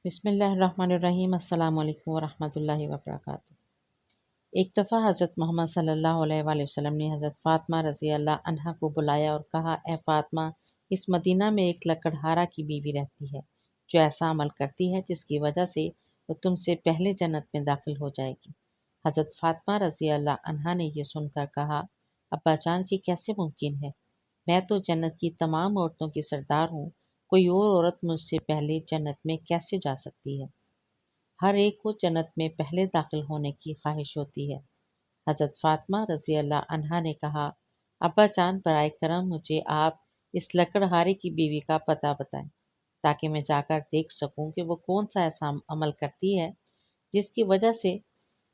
बिस्मिल्लाहिर्रहमानिर्रहीम। अस्सलाम वालेकुम वरहमतुल्लाहि वबरकातुहू। एक दफ़ा हज़रत मोहम्मद सल्लल्लाहु अलैहि वसल्लम ने हज़रत फ़ातिमा रज़ी अल्लाह अन्हा को बुलाया और कहा, ए फ़ातिमा, इस मदीना में एक लकड़हारा की बीवी रहती है जो ऐसा अमल करती है जिसकी वजह से वो तुमसे पहले जन्नत में दाखिल हो जाएगी। हज़रत फ़ातिमा रज़ी अल्लाह अन्हा ने यह सुनकर कहा, अब्बा जान, ये कैसे मुमकिन है? मैं तो जन्नत की तमाम औरतों की सरदार हूँ, कोई और औरत मुझसे पहले जन्नत में कैसे जा सकती है? हर एक को जन्नत में पहले दाखिल होने की ख्वाहिश होती है। हज़रत फ़ातिमा रज़ी अल्लाह अन्हा ने कहा, अब्बा जान, बराए करम मुझे आप इस लकड़हारे की बीवी का पता बताएं ताकि मैं जाकर देख सकूं कि वो कौन सा ऐसा अमल करती है जिसकी वजह से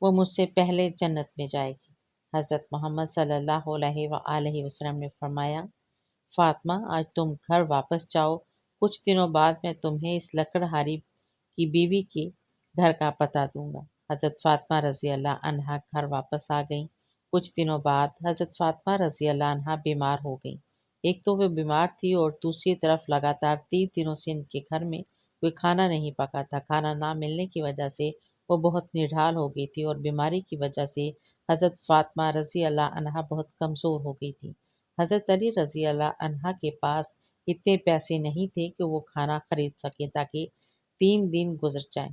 वो मुझसे पहले जन्नत में जाएगी। हज़रत मोहम्मद सल्लल्लाहु अलैहि वसल्लम ने फरमाया, फ़ातिमा, आज तुम घर वापस जाओ, कुछ दिनों बाद मैं तुम्हें इस लकड़हारी की बीवी के घर का पता दूंगा। हज़रत फ़ातिमा रज़ी अल्लाह अन्हा घर वापस आ गईं। कुछ दिनों बाद हज़रत फ़ातिमा रज़ी अल्लाह अन्हा बीमार हो गईं। एक तो वो बीमार थी और दूसरी तरफ लगातार 3 दिनों से इनके घर में कोई खाना नहीं पका था। खाना ना मिलने की वजह से वो बहुत निढाल हो गई थी और बीमारी की वजह से हज़रत फ़ातिमा रज़ी अल्लाह अन्हा बहुत कमज़ोर हो गई थी। हज़रत अली रज़ी अल्लाह अन्हा के पास इतने पैसे नहीं थे कि वो खाना खरीद सके ताकि 3 दिन गुजर जाएं।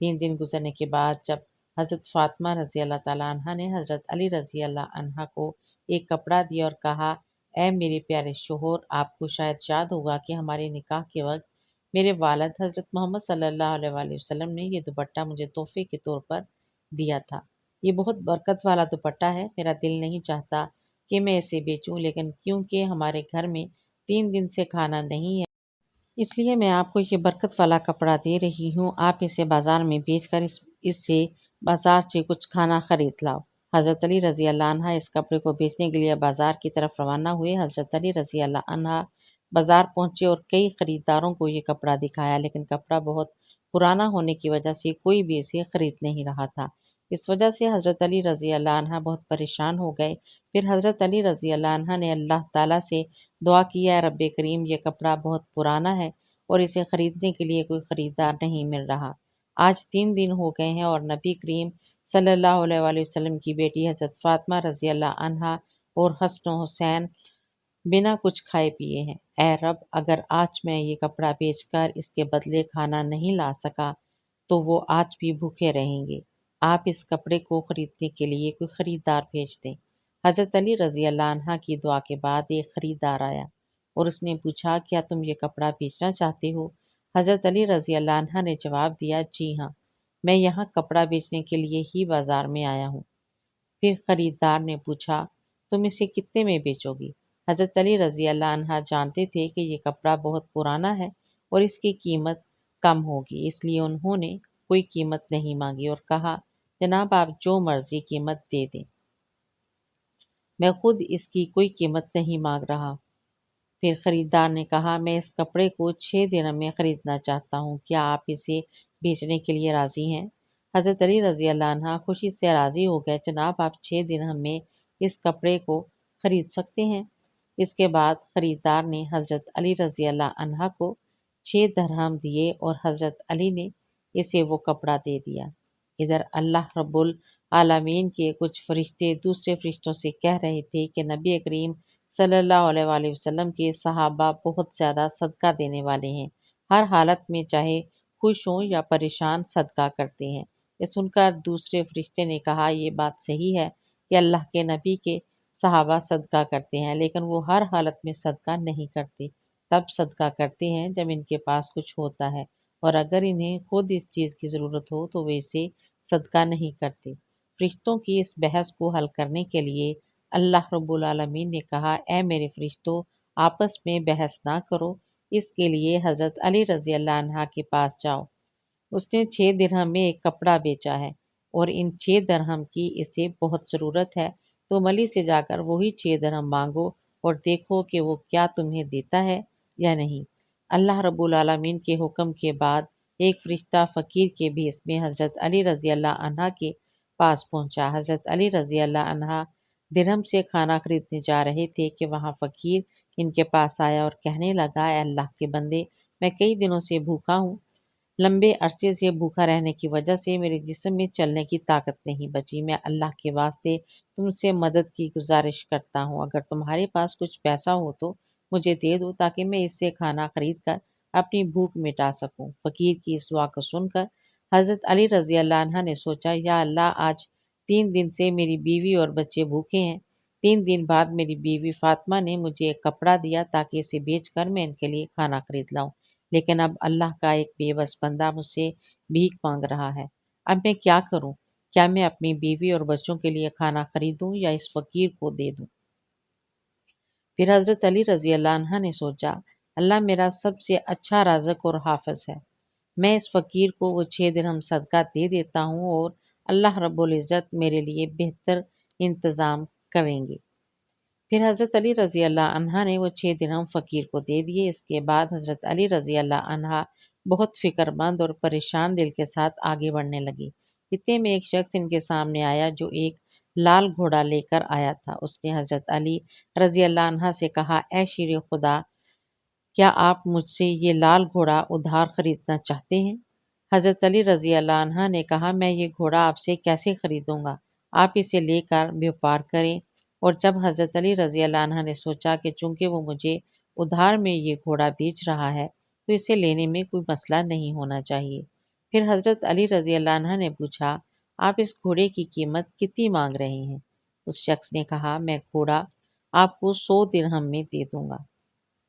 3 दिन गुजरने के बाद जब हज़रत फ़ातिमा रज़ी अल्लाह ताला अन्हा ने हज़रत अली रज़ी अल्लाह अन्हा को एक कपड़ा दिया और कहा, ए मेरे प्यारे शोहर, आपको शायद याद होगा कि हमारे निकाह के वक्त मेरे वालिद हज़रत मोहम्मद सल्लल्लाहु अलैहि वसल्लम ने ये दुपट्टा मुझे तोहफे के तौर पर दिया था। ये बहुत बरकत वाला दुपट्टा है। मेरा दिल नहीं चाहता कि मैं इसे बेचूं, लेकिन क्योंकि हमारे घर में 3 दिन से खाना नहीं है, इसलिए मैं आपको ये बरकत वाला कपड़ा दे रही हूँ। आप इसे बाज़ार में बेचकर इससे बाज़ार से कुछ खाना खरीद लाओ। हज़रत अली रज़ी अल्लाह अन्हा इस कपड़े को बेचने के लिए बाज़ार की तरफ रवाना हुए। हज़रत अली रज़ी अल्लाह अन्हा बाज़ार पहुँचे और कई ख़रीदारों को ये कपड़ा दिखाया, लेकिन कपड़ा बहुत पुराना होने की वजह से कोई भी इसे खरीद नहीं रहा था। इस वजह से हज़रत अली रज़ी अल्लाह अन्हा बहुत परेशान हो गए। फिर हज़रत अली रज़ी अल्लाह अन्हा ने अल्लाह ताला से दुआ की, है रब्बे करीम, ये कपड़ा बहुत पुराना है और इसे खरीदने के लिए कोई खरीदार नहीं मिल रहा। आज 3 दिन हो गए हैं और नबी करीम सल्लल्लाहु अलैहि वसल्लम की बेटी हज़रत फ़ातिमा रज़ी अल्लाह अन्हा और हसन हुसैन बिना कुछ खाए पिए हैं। ऐ रब, अगर आज मैं ये कपड़ा बेचकर इसके बदले खाना नहीं ला सका तो वो आज भी भूखे रहेंगे। आप इस कपड़े को खरीदने के लिए कोई खरीदार भेज दें। हज़रत अली रज़ी अल्लाह अन्हा की दुआ के बाद एक खरीदार आया और उसने पूछा, क्या तुम ये कपड़ा बेचना चाहते हो? हज़रत अली रज़ी अल्लाह अन्हा ने जवाब दिया, जी हाँ, मैं यहाँ कपड़ा बेचने के लिए ही बाजार में आया हूँ। फिर खरीदार ने पूछा, तुम इसे कितने में बेचोगी? हज़रत अली रज़ी अल्लाह अन्हा जानते थे कि ये कपड़ा बहुत पुराना है और इसकी कीमत कम होगी, इसलिए उन्होंने कोई कीमत नहीं मांगी और कहा, जनाब, आप जो मर्जी कीमत दे दें, मैं खुद इसकी कोई कीमत नहीं मांग रहा। फिर खरीदार ने कहा, मैं इस कपड़े को 6 दिरहम में खरीदना चाहता हूँ, क्या आप इसे बेचने के लिए राजी हैं? हज़रत अली रज़ी अल्लाह अन्हा खुशी से राजी हो गए। जनाब, आप 6 दिरहम में इस कपड़े को खरीद सकते हैं। इसके बाद खरीदार ने हज़रत अली रज़ी अल्लाह अन्हा को 6 दिरहम दिए और हज़रत अली ने इसे वो कपड़ा दे दिया। इधर अल्लाह रब्बुल आलमीन के कुछ फरिश्ते दूसरे फरिश्तों से कह रहे थे कि नबी करीम सल्लल्लाहु अलैहि वसल्लम के सहाबा बहुत ज़्यादा सदका देने वाले हैं। हर हालत में चाहे खुश हों या परेशान सदका करते हैं। ये सुनकर दूसरे फरिश्ते ने कहा, ये बात सही है कि अल्लाह के नबी के सहाबा सदका करते हैं, लेकिन वो हर हालत में सदका नहीं करते। तब सदका करते हैं जब इनके पास कुछ होता है, और अगर इन्हें खुद इस चीज़ की ज़रूरत हो तो वे इसे सदका नहीं करते। फरिश्तों की इस बहस को हल करने के लिए अल्लाह रब्बुल आलमीन ने कहा, ए मेरे फरिश्तों, आपस में बहस ना करो, इसके लिए हज़रत अली रज़ी अल्लाह अन्हा के पास जाओ। उसने 6 दिरहम में एक कपड़ा बेचा है और इन 6 दिरहम की इसे बहुत ज़रूरत है। तुम अली से जाकर वही 6 दिरहम मांगो और देखो कि वो क्या तुम्हें देता है या नहीं। अल्लाह रब्बुल आलमीन के हुक्म के बाद एक फरिश्ता फ़कीर के भेस में हज़रत अली रज़ी अल्लाह अन्हा के पास पहुंचा। हज़रत अली रज़ी अल्लाह अन्हा दिरहम से खाना खरीदने जा रहे थे कि वहाँ फ़कीर इनके पास आया और कहने लगा, ए अल्लाह के बंदे, मैं कई दिनों से भूखा हूँ, लंबे अरसे से भूखा रहने की वजह से मेरे जिस्म में चलने की ताकत नहीं बची। मैं अल्लाह के वास्ते तुमसे मदद की गुजारिश करता हूँ। अगर तुम्हारे पास कुछ पैसा हो तो मुझे दे दो ताकि मैं इससे खाना खरीद कर अपनी भूख मिटा सकूं। फकीर की इस दुआ को सुनकर हजरत अली रजी अल्लाह अन्हा ने सोचा, या अल्लाह, आज 3 दिन से मेरी बीवी और बच्चे भूखे हैं। 3 दिन बाद मेरी बीवी फातिमा ने मुझे एक कपड़ा दिया ताकि इसे बेचकर मैं इनके लिए खाना खरीद लाऊं। लेकिन अब अल्लाह का एक बेबस बंदा मुझसे भीख मांग रहा है। अब मैं क्या करूं? क्या मैं अपनी बीवी और बच्चों के लिए खाना खरीदूं या इस फकीर को दे दूं? फिर हजरत अली रजी अल्लाह अन्हा ने सोचा, अल्लाह मेरा सबसे अच्छा राज़िक और हाफिज है। मैं इस फकीर को वो 6 दिरहम सदका दे देता हूँ और अल्लाह रब्बुल इज़्ज़त मेरे लिए बेहतर इंतज़ाम करेंगे। फिर हज़रत अली रज़ी अल्लाह अन्हा ने वो 6 दिरहम फ़कीर को दे दिए। इसके बाद हज़रत अली रज़ी अल्लाह अन्हा बहुत फ़िक्रमंद और परेशान दिल के साथ आगे बढ़ने लगी। इतने में एक शख्स इनके सामने आया जो एक लाल घोड़ा लेकर आया था। उसने हज़रत अली रज़ी अल्लाह अन्हा से कहा, ए शेर खुदा, क्या आप मुझसे ये लाल घोड़ा उधार खरीदना चाहते हैं? हज़रत अली रज़ी अल्लाह अन्हा ने कहा, मैं ये घोड़ा आपसे कैसे खरीदूंगा? आप इसे लेकर व्यापार करें। और जब हज़रत अली रज़ी अल्लाह अन्हा ने सोचा कि चूंकि वो मुझे उधार में ये घोड़ा बेच रहा है, तो इसे लेने में कोई मसला नहीं होना चाहिए। फिर हज़रत अली रज़ी अल्लाह अन्हा ने पूछा, आप इस घोड़े की कीमत कितनी मांग रहे हैं? उस शख्स ने कहा, मैं घोड़ा आपको 100 दिरहम में दे दूंगा।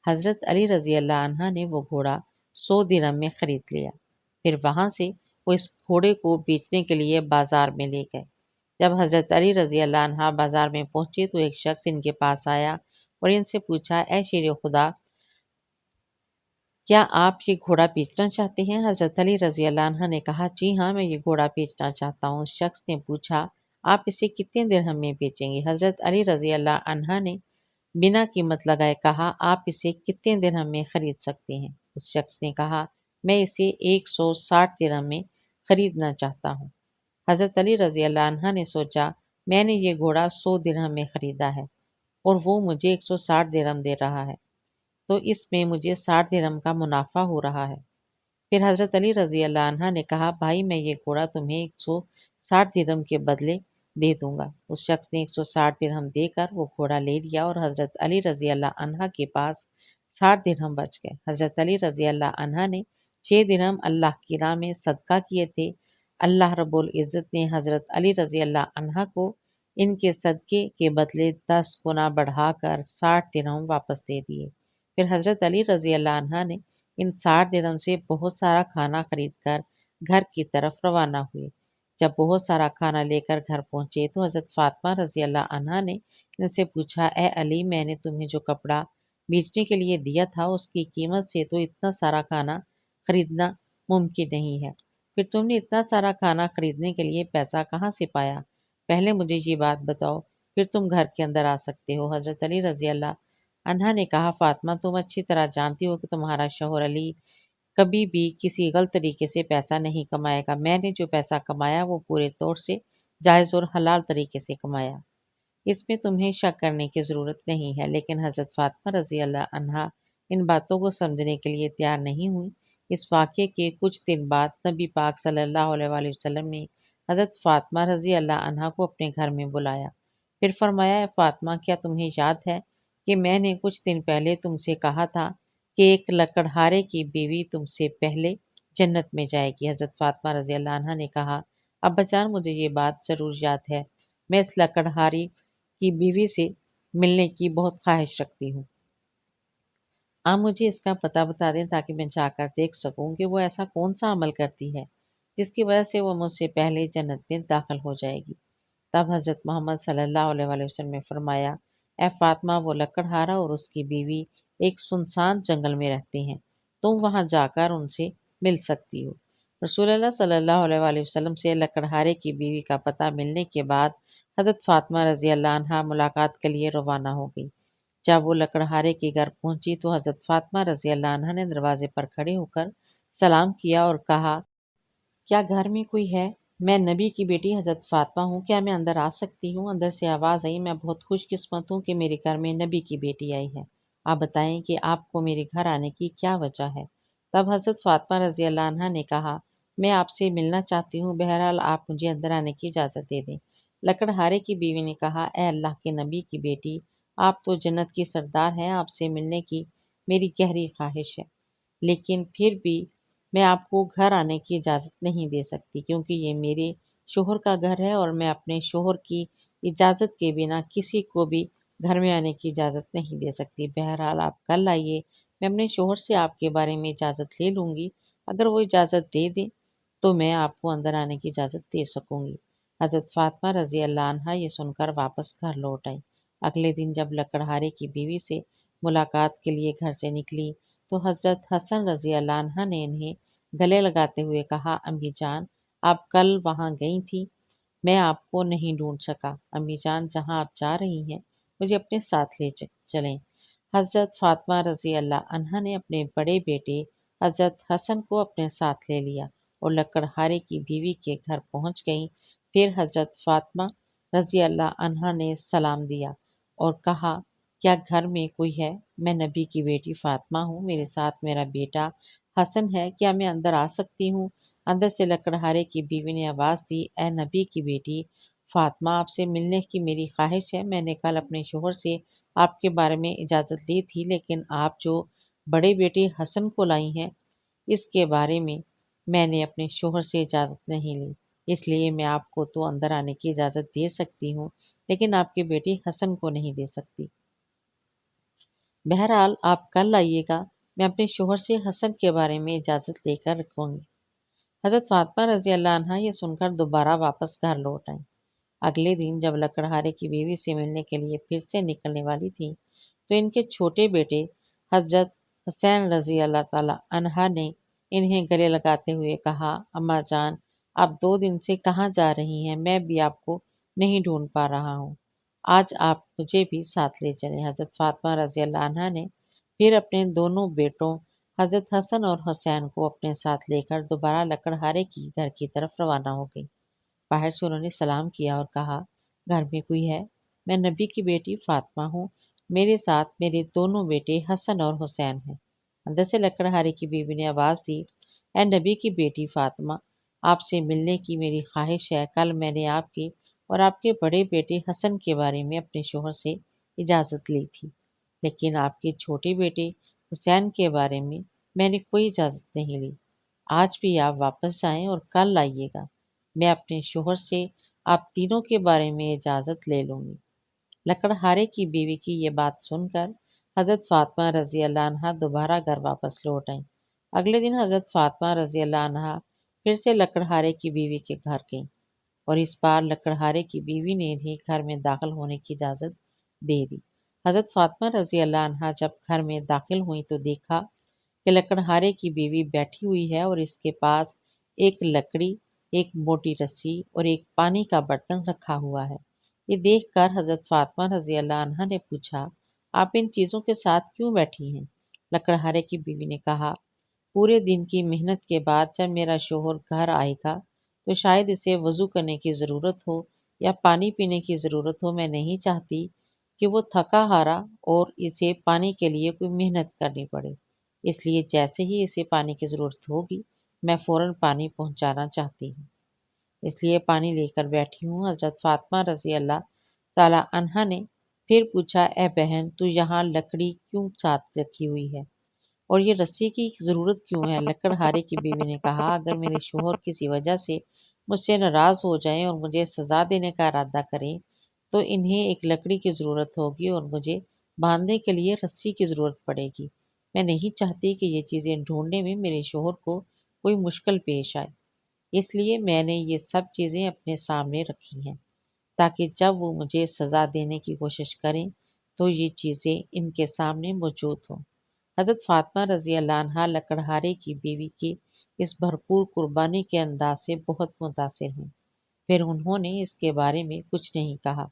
हज़रत अली रज़ी अल्लाह अन्हा ने वो घोड़ा 100 दिरहम में खरीद लिया। फिर वहां से वो इस घोड़े को बेचने के लिए बाजार में ले गए। जब हज़रत अली रज़ी अल्लाह अन्हा बाजार में पहुंचे तो एक शख्स इनके पास आया और इनसे पूछा, ए शेर खुदा, क्या आप ये घोड़ा बेचना चाहते हैं? हज़रत अली रज़ी अल्लाह अन्हा ने कहा, जी हाँ, मैं ये घोड़ा बेचना चाहता हूँ। उस शख्स ने पूछा, आप इसे कितने दिरहम में बेचेंगे? हज़रत अली रज़ी अल्लाह अन्हा ने बिना कीमत लगाए कहा, आप इसे कितने दिरहम में खरीद सकते हैं? उस शख्स ने कहा, मैं इसे 160 दिरहम में खरीदना चाहता हूँ। हज़रत अली रज़ी अल्लाह अन्हा ने सोचा, मैंने ये घोड़ा 100 दिरहम में खरीदा है और वो मुझे 160 दिरहम दे रहा है, तो इसमें मुझे 60 दिरहम का मुनाफा हो रहा है। फिर हज़रत अली रज़ी अल्लाह अन्हा ने कहा, भाई, मैं ये घोड़ा तुम्हें 160 दिरहम के बदले दे दूंगा। उस शख्स ने 160 दिरहम देकर वो घोड़ा ले लिया और हज़रत अली रज़ी अल्लाह अन्हा के पास 60 दिरहम बच गए। हज़रत अली रज़ी अल्लाह अन्हा ने 6 दिरहम अल्लाह की राह में सदका किए थे। अल्लाह रब्बुल इज़्ज़त ने हज़रत अली रज़ी अल्लाह अन्हा को इनके सदके के बदले 10 गुना बढ़ाकर 60 दिरहम वापस दे दिए। फिर हज़रत अली रज़ी अल्लाह अन्हा ने इन 60 दिरहम से बहुत सारा खाना खरीदकर घर की तरफ रवाना हुए। जब बहुत सारा खाना लेकर घर पहुंचे तो हज़रत फातिमा रज़ी अल्लाह अन्हा ने इनसे पूछा, ए अली, मैंने तुम्हें जो कपड़ा बेचने के लिए दिया था उसकी कीमत से तो इतना सारा खाना खरीदना मुमकिन नहीं है। फिर तुमने इतना सारा खाना खरीदने के लिए पैसा कहाँ से पाया? पहले मुझे ये बात बताओ, फिर तुम घर के अंदर आ सकते हो। हज़रत अली रज़ी अल्लाह अन्हा ने कहा, फातिमा, तुम अच्छी तरह जानती हो कि तुम्हारा शौहर अली कभी भी किसी गलत तरीके से पैसा नहीं कमाएगा। मैंने जो पैसा कमाया वो पूरे तौर से जायज़ और हलाल तरीके से कमाया। इसमें तुम्हें शक करने की ज़रूरत नहीं है। लेकिन हज़रत फातिमा रज़ी अल्लाह अन्हा इन बातों को समझने के लिए तैयार नहीं हुई। इस वाक़ये के कुछ दिन बाद नबी पाक सल्लल्लाहु अलैहि वसल्लम ने हज़रत फातिमा रज़ी अल्लाह अन्हा को अपने घर में बुलाया। फिर फरमाया, "ए फातिमा, क्या तुम्हें याद है कि मैंने कुछ दिन पहले तुमसे कहा था कि एक लकड़हारे की बीवी तुमसे पहले जन्नत में जाएगी?" हज़रत फातिमा रज़ी अल्लाह अन्हा ने कहा, अब्बा जान, मुझे ये बात ज़रूर याद है। मैं इस लकड़हारी की बीवी से मिलने की बहुत ख्वाहिश रखती हूँ। आप मुझे इसका पता बता दें ताकि मैं जाकर देख सकूं कि वो ऐसा कौन सा अमल करती है जिसकी वजह से वो मुझसे पहले जन्नत में दाखिल हो जाएगी। तब हज़रत मोहम्मद सल्लल्लाहु अलैहि वसल्लम ने फरमाया, ए फातिमा, वो लकड़हारा और उसकी बीवी एक सुनसान जंगल में रहते हैं, तुम वहां जाकर उनसे मिल सकती हो। रसूलुल्लाह सल्लल्लाहु अलैहि वसल्लम से लकड़हारे की बीवी का पता मिलने के बाद हज़रत फातिमा रज़ी अल्लाह अन्हा मुलाकात के लिए रवाना हो गई। जब वो लकड़हारे के घर पहुंची तो हज़रत फातिमा रज़ी अल्लाह अन्हा ने दरवाजे पर खड़े होकर सलाम किया और कहा, क्या घर में कोई है? मैं नबी की बेटी हज़रत फातिमा हूँ, क्या मैं अंदर आ सकती हूँ? अंदर से आवाज़ आई, मैं बहुत खुशकिस्मत हूँ कि मेरे घर में नबी की बेटी आई है। आप बताएं कि आपको मेरे घर आने की क्या वजह है? तब हज़रत फ़ातिमा रज़ी अल्लाह अन्हा ने कहा, मैं आपसे मिलना चाहती हूँ, बहरहाल आप मुझे अंदर आने की इजाज़त दे दें। लकड़हारे की बीवी ने कहा, ए अल्लाह के नबी की बेटी, आप तो जन्नत की सरदार हैं, आपसे मिलने की मेरी गहरी ख्वाहिश है, लेकिन फिर भी मैं आपको घर आने की इजाज़त नहीं दे सकती, क्योंकि ये मेरे शोहर का घर है और मैं अपने शोहर की इजाज़त के बिना किसी को भी घर में आने की इजाज़त नहीं दे सकती। बहरहाल आप कल आइए, मैं अपने शोहर से आपके बारे में इजाज़त ले लूँगी। अगर वो इजाज़त दे दें, तो मैं आपको अंदर आने की इजाज़त दे सकूँगी। हज़रत फ़ातिमा रज़ी अल्लाह अन्हा ये सुनकर वापस घर लौट आईं। अगले दिन जब लकड़हारे की बीवी से मुलाकात के लिए घर से निकली, तो हज़रत हसन रज़ी अल्लाह अन्हा ने इन्हें गले लगाते हुए कहा, अम्मी जान, आप कल वहाँ गई थीं, मैं आपको नहीं ढूंढ सका। अम्मी जान, जहाँ आप जा रही हैं, मुझे अपने साथ ले चलें। हज़रत फ़ातिमा रज़ी अल्लाह अन्हा ने अपने बड़े बेटे हज़रत हसन को अपने साथ ले लिया और लकड़हारे की बीवी के घर पहुंच गईं। फिर हज़रत फ़ातिमा रज़ी अल्लाह अन्हा ने सलाम दिया और कहा, क्या घर में कोई है? मैं नबी की बेटी फ़ातिमा हूँ, मेरे साथ मेरा बेटा हसन है, क्या मैं अंदर आ सकती हूँ? अंदर से लकड़हारे की बीवी ने आवाज़ दी, ए नबी की बेटी फ़ातिमा, आपसे मिलने की मेरी ख्वाहिश है। मैंने कल अपने शोहर से आपके बारे में इजाज़त ली थी, लेकिन आप जो बड़े बेटे हसन को लाई हैं, इसके बारे में मैंने अपने शोहर से इजाज़त नहीं ली। इसलिए मैं आपको तो अंदर आने की इजाज़त दे सकती हूँ, लेकिन आपके बेटे हसन को नहीं दे सकती। बहरहाल आप कल आइएगा, मैं अपने शोहर से हसन के बारे में इजाज़त लेकर रखूँगी। हज़रत फ़ातिमा रज़ी अल्लाह अन्हा ये सुनकर दोबारा वापस घर लौट आईं। अगले दिन जब लकड़हारे की बीवी से मिलने के लिए फिर से निकलने वाली थी, तो इनके छोटे बेटे हज़रत हुसैन रज़ी अल्लाह ताला अन्हा ने इन्हें गले लगाते हुए कहा, अम्मा जान, आप 2 दिन से कहाँ जा रही हैं? मैं भी आपको नहीं ढूंढ पा रहा हूँ। आज आप मुझे भी साथ ले चलें। हज़रत फ़ातिमा रज़ी अल्लाह अन्हा ने फिर अपने दोनों बेटों हज़रत हसन और हुसैन को अपने साथ लेकर दोबारा लकड़हारे की घर की तरफ रवाना हो गई। बाहर से उन्होंने सलाम किया और कहा, घर में कोई है? मैं नबी की बेटी फ़ातिमा हूँ। मेरे साथ मेरे दोनों बेटे हसन और हुसैन हैं। अंदर से लकड़हारे की बीवी ने आवाज़ दी, ए नबी की बेटी फ़ातिमा, आपसे मिलने की मेरी ख्वाहिश है। कल मैंने आपके और आपके बड़े बेटे हसन के बारे में अपने शोहर से इजाज़त ली थी, लेकिन आपके छोटे बेटे हुसैन के बारे में मैंने कोई इजाज़त नहीं ली। आज भी आप वापस जाएं और कल आइएगा। मैं अपने शोहर से आप तीनों के बारे में इजाज़त ले लूँगी। लकड़हारे की बीवी की ये बात सुनकर हज़रत फ़ातिमा रज़ी अल्लाह अन्हा दोबारा घर वापस लौट आईं। अगले दिन हज़रत फ़ातिमा रज़ी अल्लाह अन्हा फिर से लकड़हारे की बीवी के घर गईं और इस बार लकड़हारे की बीवी ने इन्हें घर में दाखिल होने की इजाज़त दे दी। हज़रत फ़ातिमा रज़ी अल्लाह अन्हा जब घर में दाखिल हुई तो देखा कि लकड़हारे की बीवी बैठी हुई है और इसके पास एक लकड़ी, एक मोटी रस्सी और एक पानी का बर्तन रखा हुआ है। ये देखकर हज़रत फ़ातिमा रज़ी अल्लाह अन्हा ने पूछा, आप इन चीज़ों के साथ क्यों बैठी हैं? लकड़हारे की बीवी ने कहा, पूरे दिन की मेहनत के बाद जब मेरा शोहर घर आएगा, तो शायद इसे वज़ू करने की ज़रूरत हो या पानी पीने की ज़रूरत हो। मैं नहीं चाहती कि वो थका हारा और इसे पानी के लिए कोई मेहनत करनी पड़े। इसलिए जैसे ही इसे पानी की ज़रूरत होगी, मैं फ़ौरन पानी पहुँचाना चाहती हूँ। इसलिए पानी लेकर बैठी हूँ। हज़रत फ़ातिमा रज़ी अल्लाह ताला अन्हा ने फिर पूछा, ए बहन, तू यहाँ लकड़ी क्यों साथ रखी हुई है और ये रस्सी की ज़रूरत क्यों है? लकड़हारे की बीवी ने कहा, अगर मेरे शोहर किसी वजह से मुझसे नाराज़ हो जाएं और मुझे सज़ा देने का इरादा करें, तो इन्हें एक लकड़ी की ज़रूरत होगी और मुझे बांधने के लिए रस्सी की ज़रूरत पड़ेगी। मैं नहीं चाहती कि ये चीज़ें ढूंढने में मेरे शोहर को कोई मुश्किल पेश आए, इसलिए मैंने ये सब चीज़ें अपने सामने रखी हैं, ताकि जब वो मुझे सज़ा देने की कोशिश करें, तो ये चीज़ें इनके सामने मौजूद हों। हज़रत फ़ातिमा रज़ी अल्लाह अन्हा लकड़हारे की बीवी की इस भरपूर कुर्बानी के अंदाज से बहुत मुतासिर हुईं। फिर उन्होंने इसके बारे में कुछ नहीं कहा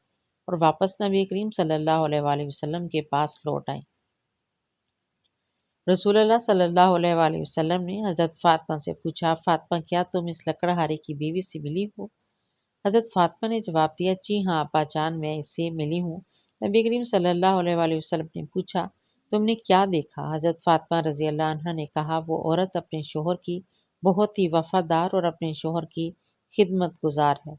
और वापस नबी करीम सल्लल्लाहु अलैहि वसल्लम के पास लौट आईं। रसूलुल्लाह सल्लल्लाहु अलैहि वसल्लम ने हज़रत फ़ातिमा से पूछा, फ़ातिमा, क्या तुम इस लकड़हारे की बीवी से मिली हो? हज़रत फ़ातिमा ने जवाब दिया, जी हाँ अब्बा जान, मैं इससे मिली हूँ। नबी करीम सल्लल्लाहु अलैहि वसल्लम ने पूछा, तुमने क्या देखा? हज़रत फ़ातिमा रज़ी अल्लाह अन्हा ने कहा, वो औरत अपने शोहर की बहुत ही वफ़ादार और अपने शोहर की खिदमत गुज़ार है।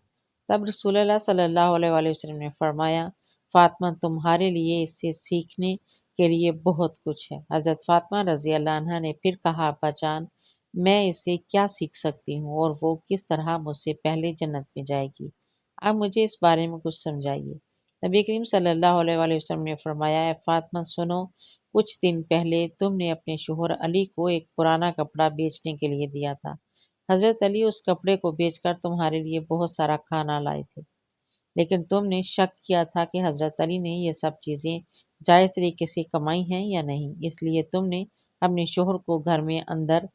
तब रसूलुल्लाह सल्लल्लाहु अलैहि वसल्लम ने फरमाया, फ़ातिमा तुम्हारे लिए इससे सीखने के लिए बहुत कुछ है। हज़रत फ़ातिमा रज़ी अल्लाह अन्हा ने फिर कहा, अब्बा जान, मैं इससे क्या सीख सकती हूँ और वो किस तरह मुझसे पहले जन्नत में जाएगी? आप मुझे इस बारे में कुछ समझाइए। नबी करीम सल्लल्लाहु अलैहि वसल्लम ने फरमाया, ए फ़ातिमा सुनो, कुछ दिन पहले तुमने अपने शोहर अली को एक पुराना कपड़ा बेचने के लिए दिया था। हज़रत अली उस कपड़े को बेचकर तुम्हारे लिए बहुत सारा खाना लाए थे, लेकिन तुमने शक किया था कि हज़रत अली ने ये सब चीज़ें जायज़ तरीके से कमाई हैं या नहीं, इसलिए तुमने अपने शोहर को घर में अंदर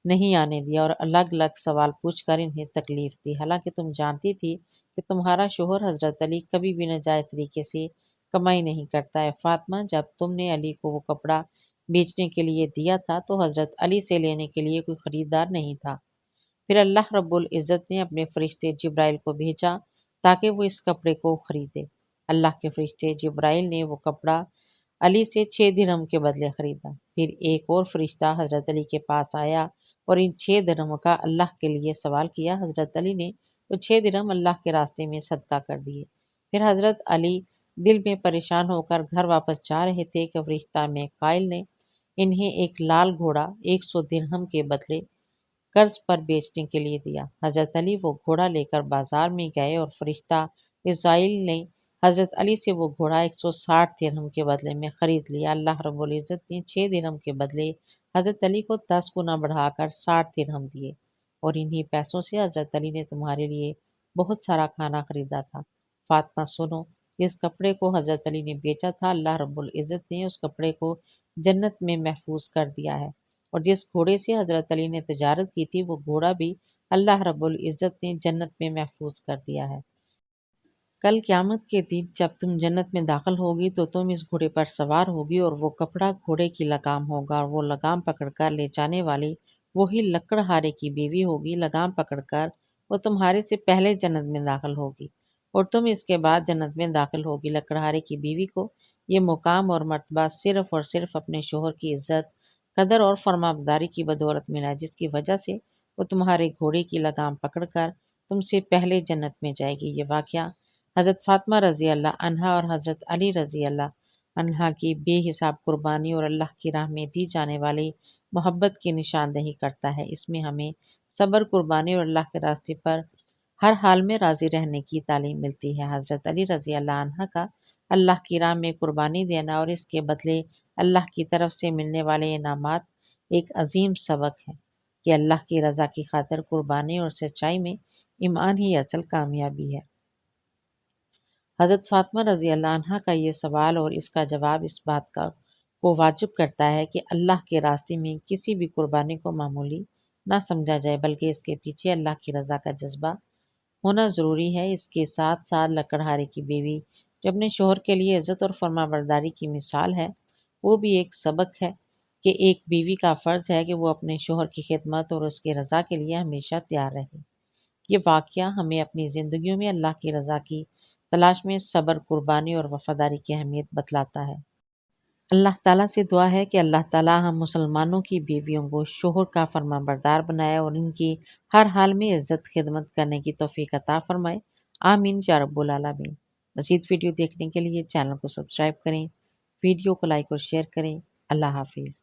नहीं आने दिया और अलग-अलग सवाल पूछकर इन्हें तकलीफ़ दी। हालाँकि तुम जानती थी कि तुम्हारा शोहर हज़रत अली कभी भी नाजायज़ तरीके से कमाई नहीं करता है। फ़ातिमा, जब तुमने अली को वो कपड़ा बेचने के लिए दिया था, तो हज़रत अली से लेने के लिए कोई ख़रीदार नहीं था। फिर अल्लाह रब्बुल इज़्ज़त ने अपने फ़रिश्ते जिब्राइल को भेजा ताकि वो इस कपड़े को ख़रीदे। अल्लाह के फ़रिश्ते जिब्राइल ने वो कपड़ा अली से 6 दिरहम के बदले ख़रीदा। फिर एक और फ़रिश्ता हज़रत अली के पास आया और इन 6 दिरहम का अल्लाह के लिए सवाल किया। हज़रत अली ने वो 6 दिरहम अल्लाह के रास्ते में सदका कर दिए। फिर हज़रत अली दिल में परेशान होकर घर वापस जा रहे थे कि फ़रिश्ता मीकाईल ने इन्हें एक लाल घोड़ा 100 दिरहम के बदले कर्ज पर बेचने के लिए दिया। हज़रत अली वो घोड़ा लेकर बाजार में गए और फरिश्ता इज़राइल ने हज़रत अली से वो घोड़ा 160 दिरहम के बदले में ख़रीद लिया। अल्लाह रब्बुल इज़्ज़त ने 6 दिरहम के बदले हज़रत अली को 10 गुना बढ़ाकर 60 दिरहम दिए और इन्हीं पैसों से हज़रत अली ने तुम्हारे लिए बहुत सारा खाना खरीदा था। फ़ातिमा सुनो, जिस कपड़े को हज़रत अली ने बेचा था, अल्लाह रब्बुल इज़्ज़त ने उस कपड़े को जन्नत में महफूज़ कर दिया है। और जिस घोड़े से हज़रत अली ने तिजारत की थी, वो घोड़ा भी अल्लाह रब्बुल इज़्ज़त ने जन्नत में महफूज कर दिया है। कल क़यामत के दिन जब तुम जन्नत में दाखिल होगी तो तुम इस घोड़े पर सवार होगी और वो कपड़ा घोड़े की लगाम होगा और वो लगाम पकड़कर ले जाने वाली वही लकड़हारे की बीवी होगी। लगाम पकड़कर वो तुम्हारे से पहले जन्नत में दाखिल होगी और तुम इसके बाद जन्नत में दाखिल होगी। लकड़हारे की बीवी को ये मुकाम और मर्तबा सिर्फ और सिर्फ अपने शोहर की इज्जत, कदर और फरमाबरदारी की बदौलत मिला, जिसकी वजह से वो तुम्हारे घोड़े की लगाम पकड़कर तुमसे पहले जन्नत में जाएगी। ये वाक़या हज़रत फ़ातिमा रज़ी अल्लाह अन्हा और हज़रत अली रज़ी अल्लाह अन्हा की बेहिसाब कुर्बानी और अल्लाह की राह में दी जाने वाली मोहब्बत की निशानदेही करता है। इसमें हमें सब्र, कुर्बानी और अल्लाह के रास्ते पर हर हाल में राज़ी रहने की तालीम मिलती है। हज़रत अली रज़ी अल्लाह अन्हा का अल्लाह की राह में कुर्बानी देना और इसके बदले अल्लाह की तरफ से मिलने वाले इनामात एक अजीम सबक है कि अल्लाह की रज़ा की खातिर कुर्बानी और सच्चाई में ईमान ही असल कामयाबी है। हज़रत फ़ातिमा रज़ी अल्लाह अन्हा का ये सवाल और इसका जवाब इस बात का को वाजिब करता है कि अल्लाह के रास्ते में किसी भी कुर्बानी को मामूली ना समझा जाए, बल्कि इसके पीछे अल्लाह की रज़ा का जज्बा होना ज़रूरी है। इसके साथ साथ लकड़हारे की बीवी जो अपने शोहर के लिए इज़्ज़त और फरमाबरदारी की मिसाल है, वो भी एक सबक है कि एक बीवी का फ़र्ज़ है कि वो अपने शोहर की खिदमत और उसकी रज़ा के लिए हमेशा तैयार रहे। ये वाक़या हमें अपनी ज़िंदगियों में अल्लाह की रज़ा की तलाश में सब्र, कुर्बानी और वफ़ादारी की अहमियत बतलाता है। अल्लाह ताला से दुआ है कि अल्लाह ताला हम मुसलमानों की बीवियों को शोहर का फरमाबरदार बनाए और इनकी हर हाल में इज़्ज़त खिदमत करने की तौफ़ीक अता फ़रमाए। आमीन या रब्बुल आलमीन। मज़ीद वीडियो देखने के लिए चैनल को सब्सक्राइब करें, वीडियो को लाइक और शेयर करें। अल्लाह हाफ़िज़।